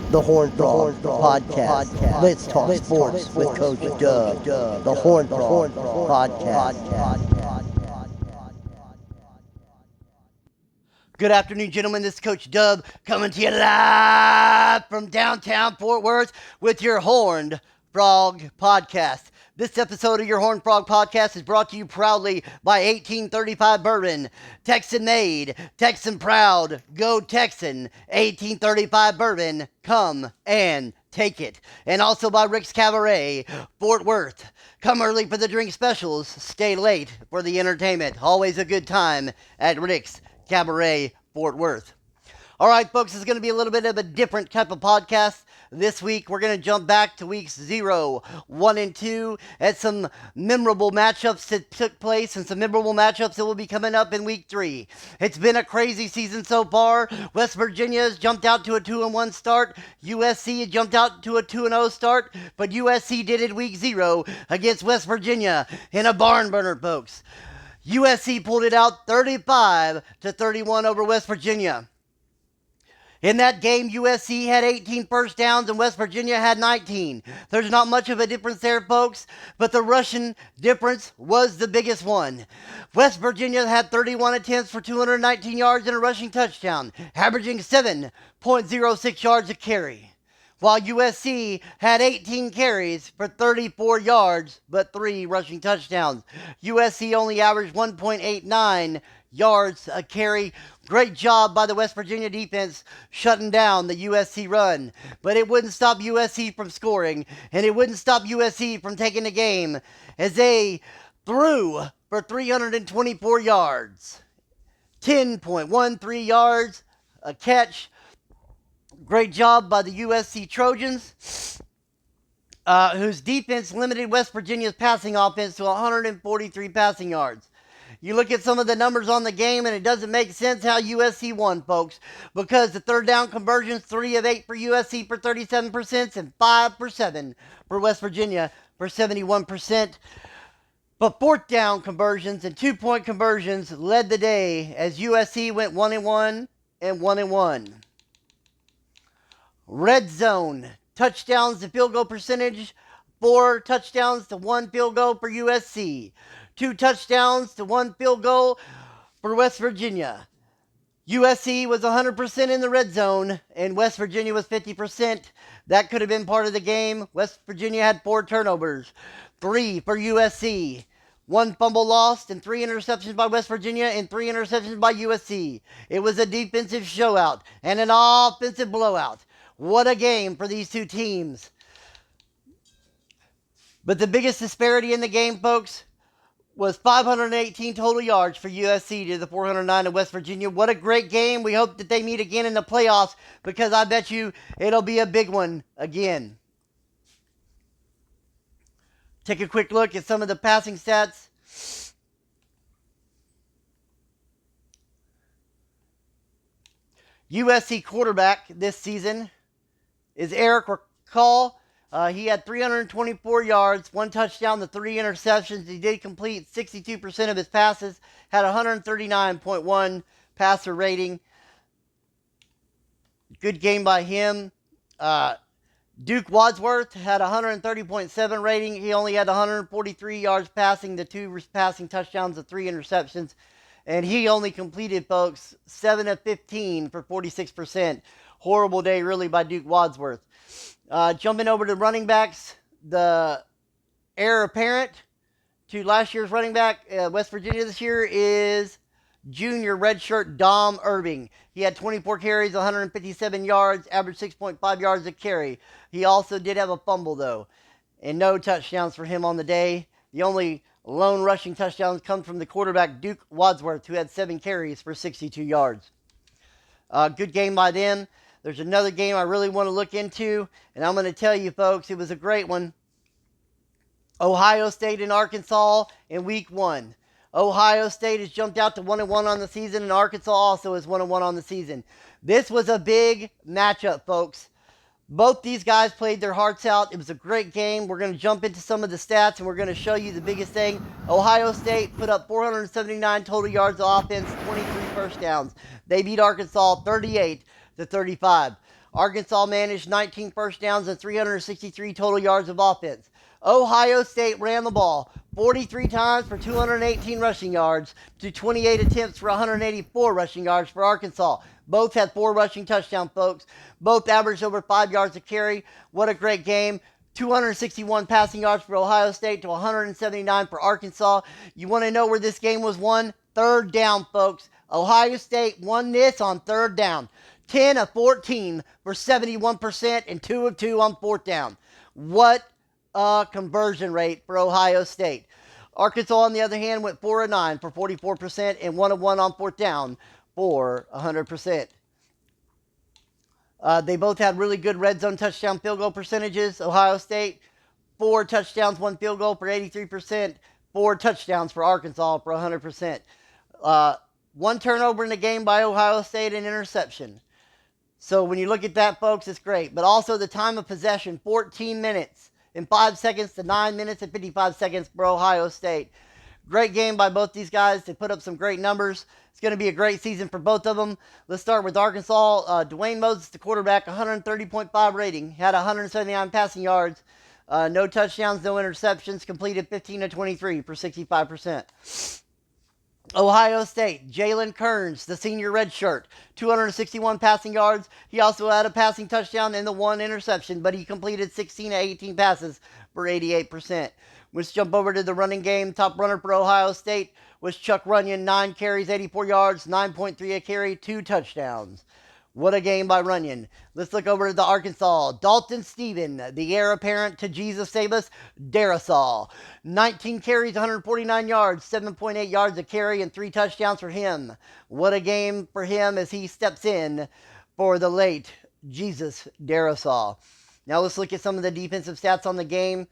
The Horn Frog Podcast. Let's talk sports with Coach Dub. The Horn Frog Podcast. Good afternoon, gentlemen. This is Coach Dub coming to you live from downtown Fort Worth with your Horned Frog Podcast. This episode of your Horned Frog Podcast is brought to you proudly by 1835 Bourbon. Texan made, Texan proud. Go Texan. 1835 Bourbon. Come and take it. And also by Rick's Cabaret, Fort Worth. Come early for the drink specials. Stay late for the entertainment. Always a good time at Rick's Cabaret, Fort Worth. All right, folks, this is going to be a little bit of a different type of podcast. This week, we're going to jump back to weeks 0, 1, and 2 at some memorable matchups that took place and some memorable matchups that will be coming up in week 3. It's been a crazy season so far. West Virginia has jumped out to a 2-1 start. USC has jumped out to a 2-0 start, but USC did it week 0 against West Virginia in a barn burner, folks. USC pulled it out 35-31 over West Virginia. In that game, USC had 18 first downs and West Virginia had 19. There's not much of a difference there, folks, but the rushing difference was the biggest one. West Virginia had 31 attempts for 219 yards and a rushing touchdown, averaging 7.06 yards a carry, while USC had 18 carries for 34 yards but 3 rushing touchdowns. USC only averaged 1.89 yards a carry. Great job by the West Virginia defense shutting down the USC run. But it wouldn't stop USC from scoring, and it wouldn't stop USC from taking the game as they threw for 324 yards. 10.13 yards a catch. Great job by the USC Trojans, whose defense limited West Virginia's passing offense to 143 passing yards. You look at some of the numbers on the game, and it doesn't make sense how USC won, folks, because the third down conversions, 3 of 8 for USC for 37% and 5 for 7 for West Virginia for 71%. But fourth down conversions and 2-point conversions led the day as USC went 1-1 and 1-1. Red zone, touchdowns to field goal percentage, 4 touchdowns to 1 field goal for USC. 2 touchdowns to 1 field goal for West Virginia. USC was 100% in the red zone, and West Virginia was 50%. That could have been part of the game. West Virginia had 4 turnovers, 3 for USC. 1 fumble lost and 3 interceptions by West Virginia and 3 interceptions by USC. It was a defensive showout and an offensive blowout. What a game for these two teams. But the biggest disparity in the game, folks, was 518 total yards for USC to the 409 of West Virginia. What a great game. We hope that they meet again in the playoffs, because I bet you it'll be a big one again. Take a quick look at some of the passing stats. USC quarterback this season is Eric Recall. He had 324 yards, 1 touchdown to 3 interceptions. He did complete 62% of his passes, had 139.1 passer rating. Good game by him. Duke Wadsworth had 130.7 rating. He only had 143 yards passing, the 2 passing touchdowns, the 3 interceptions. And he only completed, folks, 7 of 15 for 46%. Horrible day, really, by Duke Wadsworth. Jumping over to running backs, the heir apparent to last year's running back, West Virginia this year, is junior redshirt Dom Irving. He had 24 carries, 157 yards, averaged 6.5 yards a carry. He also did have a fumble, though, and no touchdowns for him on the day. The only lone rushing touchdowns come from the quarterback, Duke Wadsworth, who had 7 carries for 62 yards. Good game by them. There's another game I really want to look into, and I'm going to tell you, folks, it was a great one. Ohio State and Arkansas in week 1. Ohio State has jumped out to 1-1 on the season, and Arkansas also is 1-1 on the season. This was a big matchup, folks. Both these guys played their hearts out. It was a great game. We're going to jump into some of the stats, and we're going to show you the biggest thing. Ohio State put up 479 total yards of offense, 23 first downs. They beat Arkansas 38-35. Arkansas managed 19 first downs and 363 total yards of offense. Ohio State ran the ball 43 times for 218 rushing yards to 28 attempts for 184 rushing yards for Arkansas. Both had 4 rushing touchdowns, folks. Both averaged over 5 yards a carry. What a great game. 261 passing yards for Ohio State to 179 for Arkansas. You want to know where this game was won? Third down, folks. Ohio State won this on third down. 10 of 14 for 71% and 2 of 2 on fourth down. What a conversion rate for Ohio State. Arkansas, on the other hand, went 4 of 9 for 44% and 1 of 1 on fourth down for 100%. They both had really good red zone touchdown field goal percentages. Ohio State, 4 touchdowns, 1 field goal for 83%. 4 touchdowns for Arkansas for 100%. 1 turnover in the game by Ohio State and interception. So when you look at that, folks, it's great. But also the time of possession, 14 minutes and 5 seconds to 9 minutes and 55 seconds for Ohio State. Great game by both these guys. They put up some great numbers. It's going to be a great season for both of them. Let's start with Arkansas. Dwayne Moses, the quarterback, 130.5 rating. Had 179 passing yards. No touchdowns, no interceptions. Completed 15 of 23 for 65%. Ohio State, Jalen Kearns, the senior redshirt, 261 passing yards. He also had a passing touchdown and the 1 interception, but he completed 16 of 18 passes for 88%. Let's jump over to the running game. Top runner for Ohio State was Chuck Runyon, 9 carries, 84 yards, 9.3 a carry, 2 touchdowns. What a game by Runyon. Let's look over to the Arkansas. Dalton Stephen, the heir apparent to Jesus Save Us, Darrisaw. 19 carries, 149 yards, 7.8 yards a carry, and 3 touchdowns for him. What a game for him as he steps in for the late Jesus Darrisaw. Now let's look at some of the defensive stats on the game.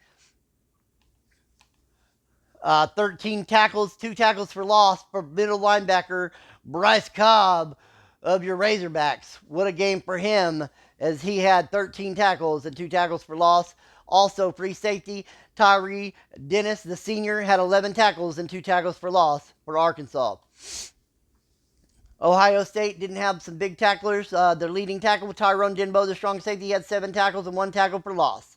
13 tackles, 2 tackles for loss for middle linebacker Bryce Cobb of your Razorbacks. What a game for him as he had 13 tackles and 2 tackles for loss. Also, free safety Tyree Dennis, the senior, had 11 tackles and 2 tackles for loss for Arkansas. Ohio State didn't have some big tacklers. Their leading tackle, Tyrone Denbo, the strong safety, had 7 tackles and 1 tackle for loss.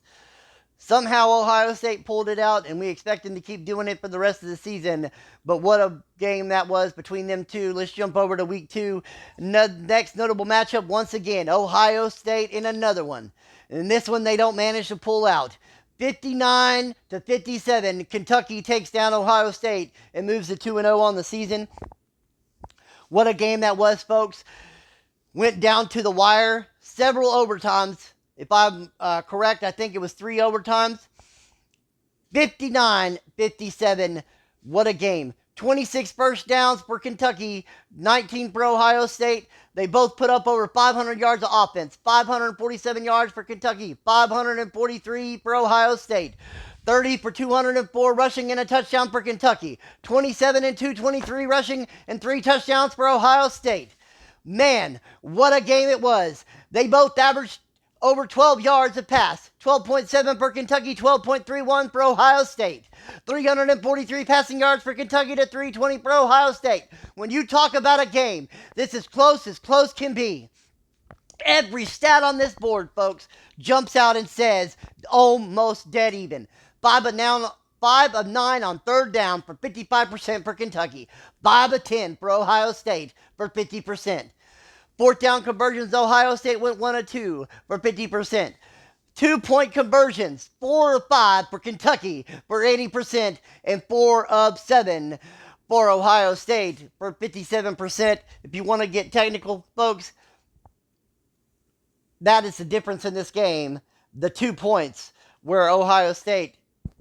Somehow Ohio State pulled it out, and we expect them to keep doing it for the rest of the season. But what a game that was between them two. Let's jump over to week 2. Next notable matchup, once again, Ohio State in another one. And this one they don't manage to pull out. 59-57, Kentucky takes down Ohio State and moves to 2-0 on the season. What a game that was, folks. Went down to the wire. Several overtimes. If I'm correct, I think it was 3 overtimes. 59-57. What a game. 26 first downs for Kentucky, 19 for Ohio State. They both put up over 500 yards of offense. 547 yards for Kentucky, 543 for Ohio State. 30 for 204 rushing and a touchdown for Kentucky. 27 and 223 rushing and 3 touchdowns for Ohio State. Man, what a game it was. They both averaged over 12 yards a pass. 12.7 for Kentucky, 12.31 for Ohio State. 343 passing yards for Kentucky to 320 for Ohio State. When you talk about a game, this is close as close can be. Every stat on this board, folks, jumps out and says almost dead even. 5 of 9 on third down for 55% for Kentucky. 5 of 10 for Ohio State for 50%. Fourth down conversions, Ohio State went 1 of 2 for 50%. 2-point conversions, 4 of 5 for Kentucky for 80%, and 4 of 7 for Ohio State for 57%. If you want to get technical, folks, that is the difference in this game. The 2 points where Ohio State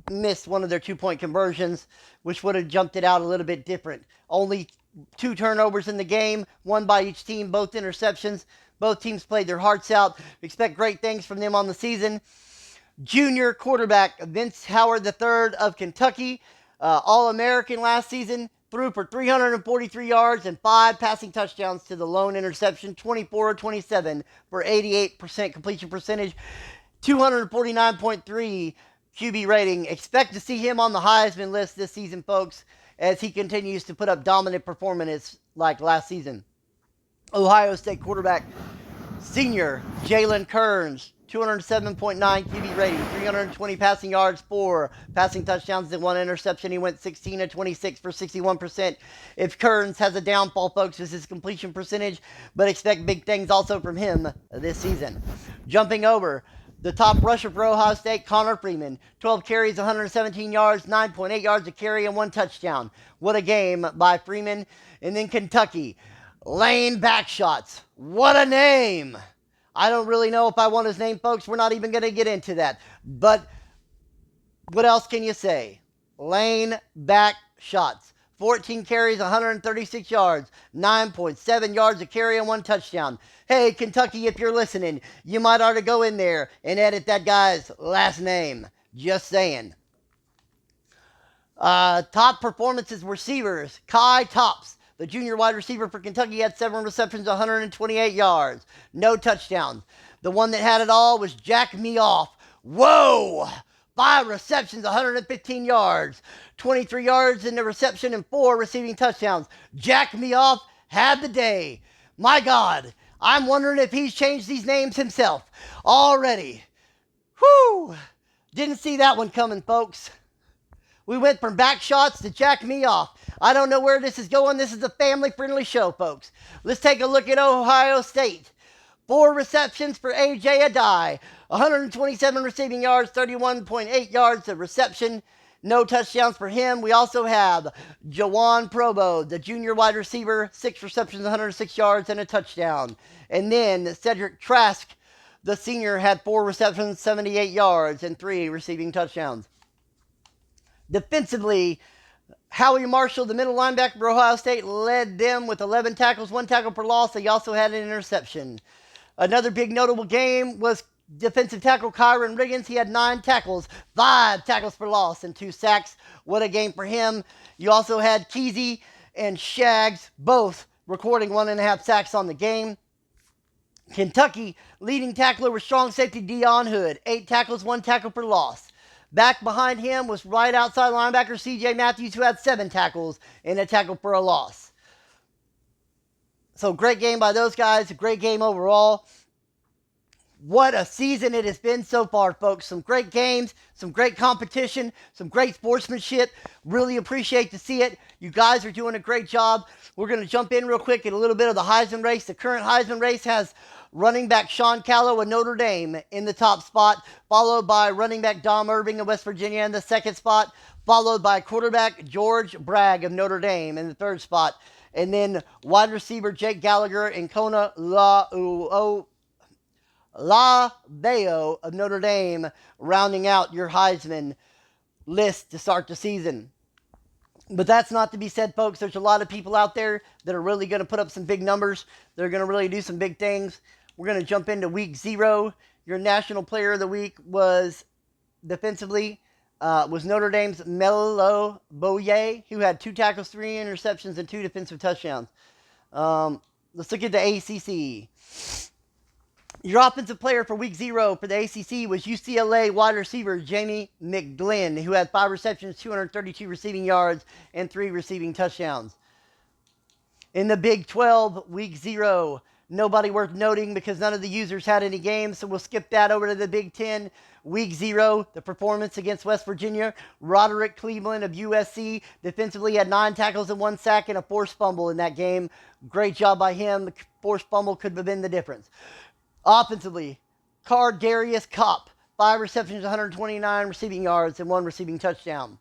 missed one of their 2-point conversions, which would have jumped it out a little bit different. Only 2 turnovers in the game, 1 by each team, both interceptions. Both teams played their hearts out. We expect great things from them on the season. Junior quarterback Vince Howard III of Kentucky, All-American last season, threw for 343 yards and 5 passing touchdowns to the lone interception, 24 of 27 for 88% completion percentage, 249.3 QB rating. Expect to see him on the Heisman list this season, folks, as he continues to put up dominant performances like last season. Ohio State quarterback Senior Jalen Kearns, 207.9 QB rating, 320 passing yards, 4 passing touchdowns, and 1 interception. He went 16 of 26 for 61%. If Kearns has a downfall, folks, is his completion percentage, but expect big things also from him this season. Jumping over, the top rusher for Ohio State, Connor Freeman, 12 carries, 117 yards, 9.8 yards a carry, and 1 touchdown. What a game by Freeman. And then Kentucky, Lane Backshots. What a name! I don't really know if I want his name, folks. We're not even going to get into that. But what else can you say? Lane Backshots. 14 carries, 136 yards, 9.7 yards a carry, and 1 touchdown. Hey, Kentucky, if you're listening, you might ought to go in there and edit that guy's last name. Just saying. Top performances receivers. Kai Tops, the junior wide receiver for Kentucky, had 7 receptions, 128 yards. No touchdowns. The one that had it all was Jack Me Off. Whoa! 5 receptions, 115 yards. 23 yards in the reception and 4 receiving touchdowns. Jack Me Off had the day. My God, I'm wondering if he's changed these names himself already. Whew! Didn't see that one coming, folks. We went from back shots to Jack Me Off. I don't know where this is going. This is a family-friendly show, folks. Let's take a look at Ohio State. 4 receptions for A.J. Adai. 127 receiving yards, 31.8 yards of reception. No touchdowns for him. We also have Jawan Probo, the junior wide receiver. 6 receptions, 106 yards, and a touchdown. And then Cedric Trask, the senior, had 4 receptions, 78 yards, and 3 receiving touchdowns. Defensively, Howie Marshall, the middle linebacker for Ohio State, led them with 11 tackles, 1 tackle per loss. He also had an interception. Another big notable game was defensive tackle Kyron Riggins. He had 9 tackles, 5 tackles per loss, and 2 sacks. What a game for him. You also had Kesey and Shags both recording 1.5 sacks on the game. Kentucky leading tackler was strong safety Dion Hood, 8 tackles, 1 tackle per loss. Back behind him was right outside linebacker C.J. Matthews, who had 7 tackles and a tackle for a loss. So great game by those guys. A great game overall. What a season it has been so far, folks. Some great games, some great competition, some great sportsmanship. Really appreciate to see it. You guys are doing a great job. We're going to jump in real quick at a little bit of the Heisman race. The current Heisman race has running back Sean Callow of Notre Dame in the top spot, followed by running back Dom Irving of West Virginia in the second spot, followed by quarterback George Bragg of Notre Dame in the third spot, and then wide receiver Jake Gallagher and Kona LaBeo of Notre Dame rounding out your Heisman list to start the season. But that's not to be said, folks. There's a lot of people out there that are really going to put up some big numbers. They're going to really do some big things. We're going to jump into week 0. Your national player of the week was defensively was Notre Dame's Melo Boye, who had 2 tackles, 3 interceptions, and 2 defensive touchdowns. Let's look at the ACC. Your offensive player for week 0 for the ACC was UCLA wide receiver Jamie McGlynn, who had 5 receptions, 232 receiving yards, and 3 receiving touchdowns. In the Big 12, week 0, nobody worth noting because none of the users had any games, so we'll skip that over to the Big 10. Week 0, the performance against West Virginia. Roderick Cleveland of USC defensively had 9 tackles and 1 sack and a forced fumble in that game. Great job by him. The forced fumble could have been the difference. Offensively, Darius Kopp, 5 receptions, 129 receiving yards, and 1 receiving touchdown.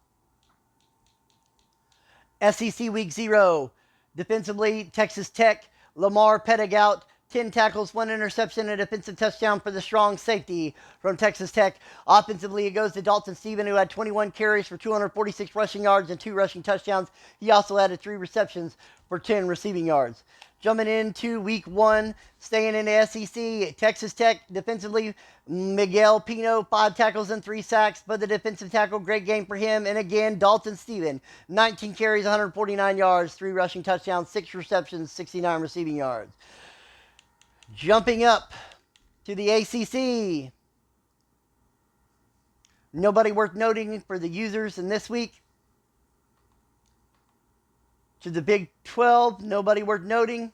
SEC Week 0, defensively, Texas Tech, Lamar Pettigout, 10 tackles, 1 interception, and a defensive touchdown for the strong safety from Texas Tech. Offensively, it goes to Dalton Stephen, who had 21 carries for 246 rushing yards and 2 rushing touchdowns. He also added 3 receptions for 10 receiving yards. Jumping into week 1, staying in the SEC, Texas Tech defensively, Miguel Pino, 5 tackles and 3 sacks, but the defensive tackle, great game for him. And again, Dalton Stephen, 19 carries, 149 yards, 3 rushing touchdowns, 6 receptions, 69 receiving yards. Jumping up to the ACC, nobody worth noting for the users in this week. To the Big 12, nobody worth noting.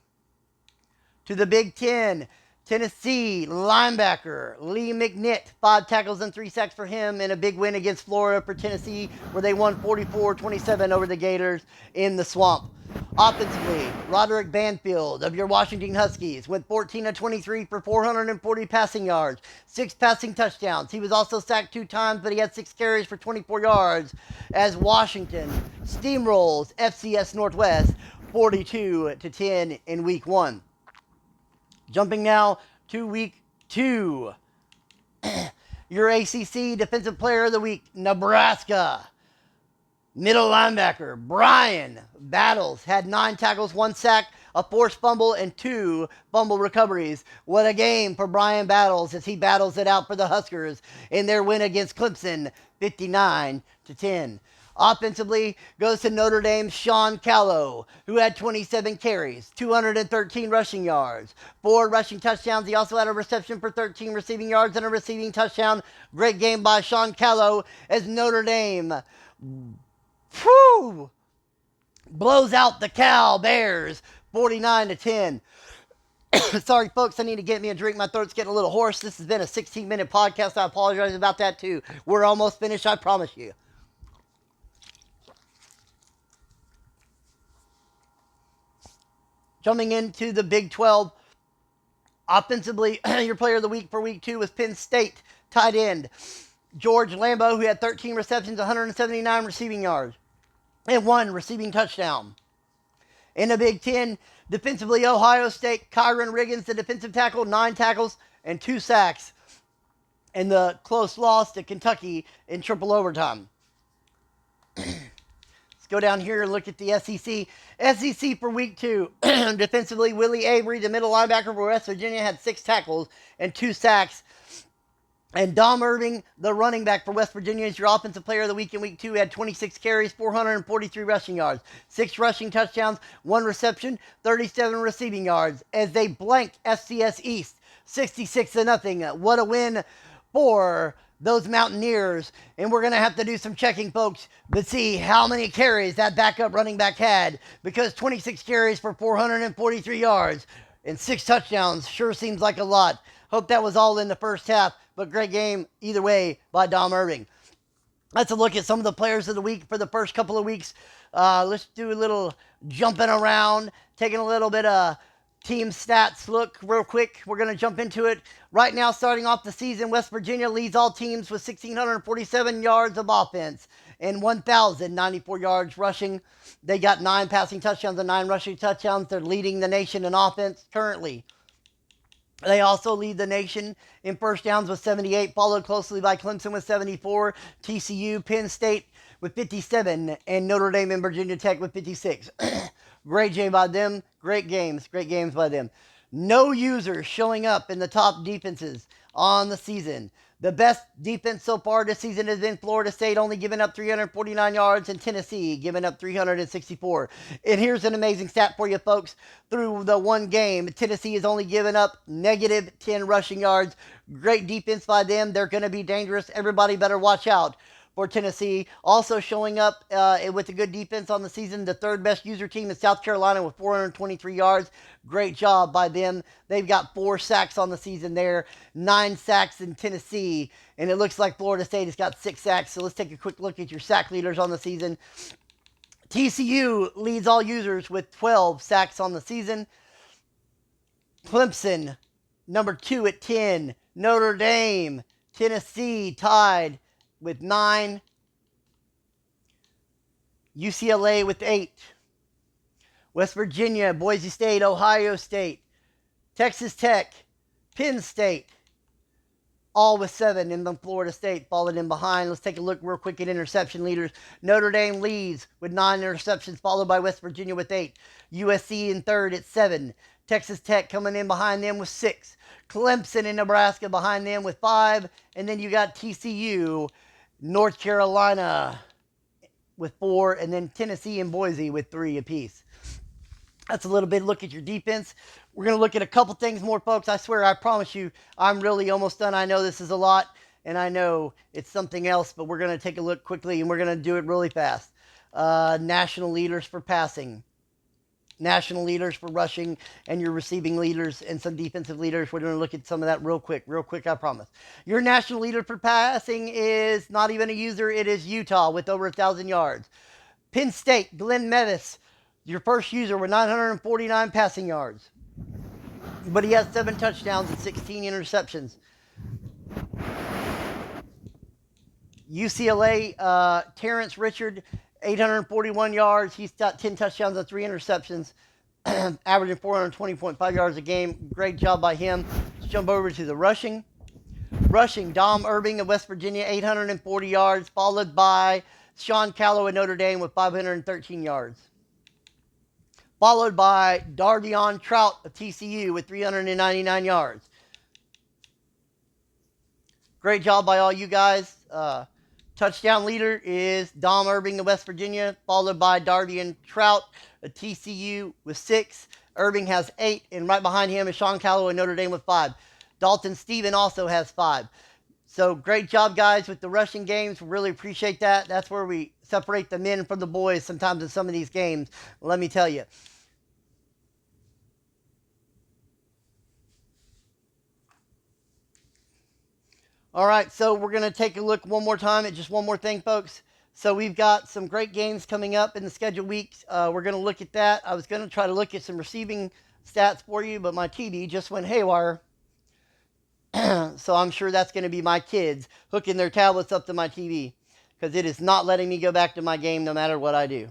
To the Big 10, Tennessee linebacker Lee McNitt, 5 tackles and 3 sacks for him in a big win against Florida for Tennessee, where they won 44-27 over the Gators in the Swamp. Offensively, Roderick Banfield of your Washington Huskies went 14 of 23 for 440 passing yards, 6 passing touchdowns. He was also sacked 2 times, but he had 6 carries for 24 yards as Washington steamrolls FCS Northwest 42-10 in Week 1. Jumping now to Week 2. Your ACC Defensive Player of the Week, Nebraska. Middle linebacker Brian Battles had 9 tackles, 1 sack, a forced fumble, and 2 fumble recoveries. What a game for Brian Battles as he battles it out for the Huskers in their win against Clemson, 59-10. Offensively goes to Notre Dame's Sean Callow, who had 27 carries, 213 rushing yards, 4 rushing touchdowns. He also had a reception for 13 receiving yards and a receiving touchdown. Great game by Sean Callow as Notre Dame blows out the Cal Bears 49-10. Sorry, folks, I need to get me a drink. My throat's getting a little hoarse. This has been a 16-minute podcast. I apologize about that, too. We're almost finished, I promise you. Jumping into the Big 12, offensively, your player of the week for Week 2 was Penn State tight end George Lambo, who had 13 receptions, 179 receiving yards, and 1 receiving touchdown. In the Big 10, defensively, Ohio State, Kyron Riggins, the defensive tackle, 9 tackles and 2 sacks in the close loss to Kentucky in triple overtime. Let's go down here and look at the SEC. SEC for Week 2, defensively, Willie Avery, the middle linebacker for West Virginia, had 6 tackles and 2 sacks. And Dom Irving, the running back for West Virginia, is your offensive player of the week in Week 2. He had 26 carries, 443 rushing yards, 6 rushing touchdowns, 1 reception, 37 receiving yards as they blanked FCS East 66-0. What a win for those Mountaineers. And we're going to have to do some checking, folks, to see how many carries that backup running back had, because 26 carries for 443 yards and 6 touchdowns sure seems like a lot. Hope that was all in the first half, but great game either way by Dom Irving. Let's look at some of the players of the week for the first couple of weeks. Let's do a little jumping around, taking a little bit of team stats look real quick. We're going to jump into it. Right now, starting off the season, West Virginia leads all teams with 1,647 yards of offense and 1,094 yards rushing. They got 9 passing touchdowns and 9 rushing touchdowns. They're leading the nation in offense currently. They also lead the nation in first downs with 78, followed closely by Clemson with 74, TCU, Penn State with 57, and Notre Dame and Virginia Tech with 56. Great game by them. Great games by them. No users showing up in the top defenses on the season. The best defense so far this season has been Florida State, only giving up 349 yards, and Tennessee giving up 364. And here's an amazing stat for you, folks. Through the one game, Tennessee has only given up negative 10 rushing yards. Great defense by them. They're going to be dangerous. Everybody better watch out for Tennessee. Also showing up with a good defense on the season, the third best user team is South Carolina with 423 yards. Great job by them. They've got 4 sacks on the season there, 9 sacks in Tennessee, and it looks like Florida State has got 6 sacks. So let's take a quick look at your sack leaders on the season. TCU leads all users with 12 sacks on the season. Clemson, number 2 at 10. Notre Dame, Tennessee tied with 9. UCLA with 8. West Virginia, Boise State, Ohio State, Texas Tech, Penn State, all with 7, and then Florida State falling in behind. Let's take a look real quick at interception leaders. Notre Dame leads with 9 interceptions, followed by West Virginia with 8. USC in third at 7. Texas Tech coming in behind them with 6. Clemson and Nebraska behind them with 5. And then you got TCU, North Carolina with 4, and then Tennessee and Boise with 3 apiece. That's a little bit look at your defense. We're going to look at a couple things more, folks. I swear, I promise you, I'm really almost done. I know this is a lot, and I know it's something else, but we're going to take a look quickly, and we're going to do it really fast. National leaders for passing. national leaders for rushing and your receiving leaders and some defensive leaders. We're going to look at some of that real quick, I promise. Your national leader for passing is not even a user. It is Utah with over 1,000 yards. Penn State, Glenn Mevis, your first user with 949 passing yards. But he has 7 touchdowns and 16 interceptions. UCLA, Terrence Richard, 841 yards. He's got 10 touchdowns and 3 interceptions, averaging 420.5 yards a game. Great job by him. Let's jump over to the rushing. Rushing, Dom Irving of West Virginia, 840 yards, followed by Sean Callow of Notre Dame with 513 yards. Followed by Dardion Trout of TCU with 399 yards. Great job by all you guys. Touchdown leader is Dom Irving of West Virginia, followed by Dardion Trout of TCU with 6. Irving has 8, and right behind him is Sean Callow of Notre Dame with 5. Dalton Steven also has 5. So great job, guys, with the rushing games. Really appreciate that. That's where we separate the men from the boys sometimes in some of these games. Let me tell you. All right, so we're going to take a look one more time at just one more thing, folks. So we've got some great games coming up in the schedule weeks. We're going to look at that. I was going to try to look at some receiving stats for you, but my TV just went haywire. So I'm sure that's going to be my kids hooking their tablets up to my TV because it is not letting me go back to my game no matter what I do.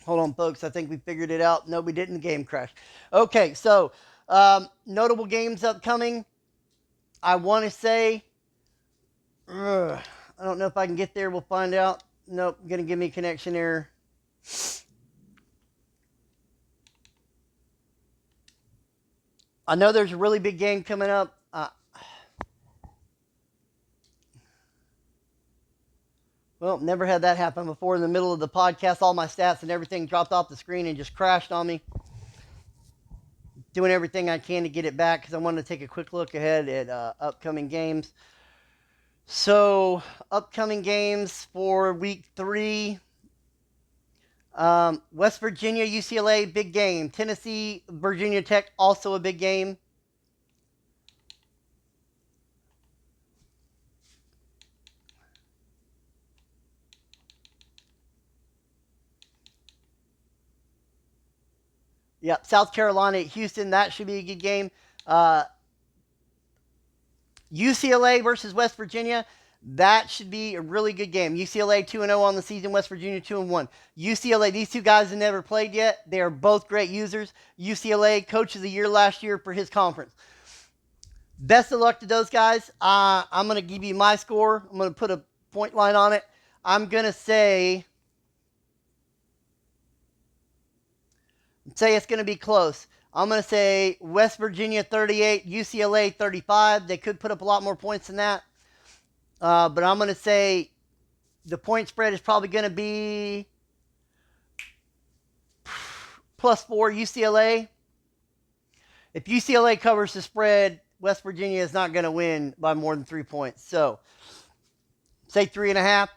Hold on, folks. I think we figured it out. No, we didn't. The game crashed. Okay, so notable games upcoming. I want to say, I don't know if I can get there. We'll find out. Nope, going to give me a connection error. I know there's a really big game coming up. Well, never had that happen before. In the middle of the podcast, all my stats and everything dropped off the screen and just crashed on me. Doing everything I can to get it back because I wanted to take a quick look ahead at upcoming games. So, upcoming games for week 3. West Virginia, UCLA, big game. Tennessee, Virginia Tech, also a big game. Yep, South Carolina, Houston, that should be a good game. UCLA versus West Virginia, that should be a really good game. UCLA 2-0 on the season, West Virginia 2-1. UCLA, these two guys have never played yet. They are both great users. UCLA, Coach of the Year last year for his conference. Best of luck to those guys. I'm going to give you my score. I'm going to put a point line on it. I'm going to say it's going to be close. I'm going to say West Virginia 38, UCLA 35. They could put up a lot more points than that. But I'm going to say the point spread is probably going to be +4 UCLA. If UCLA covers the spread, West Virginia is not going to win by more than 3 points. So, say 3.5.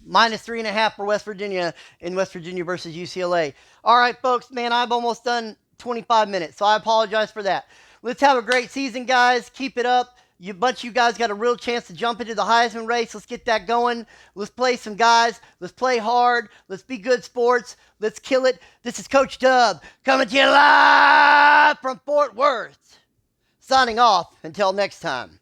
-3.5 for West Virginia in West Virginia versus UCLA. All right, folks, man, I've almost done 25 minutes, so I apologize for that. Let's have a great season, guys. Keep it up. A bunch of you guys got a real chance to jump into the Heisman race. Let's get that going. Let's play some guys. Let's play hard. Let's be good sports. Let's kill it. This is Coach Dub coming to you live from Fort Worth. Signing off until next time.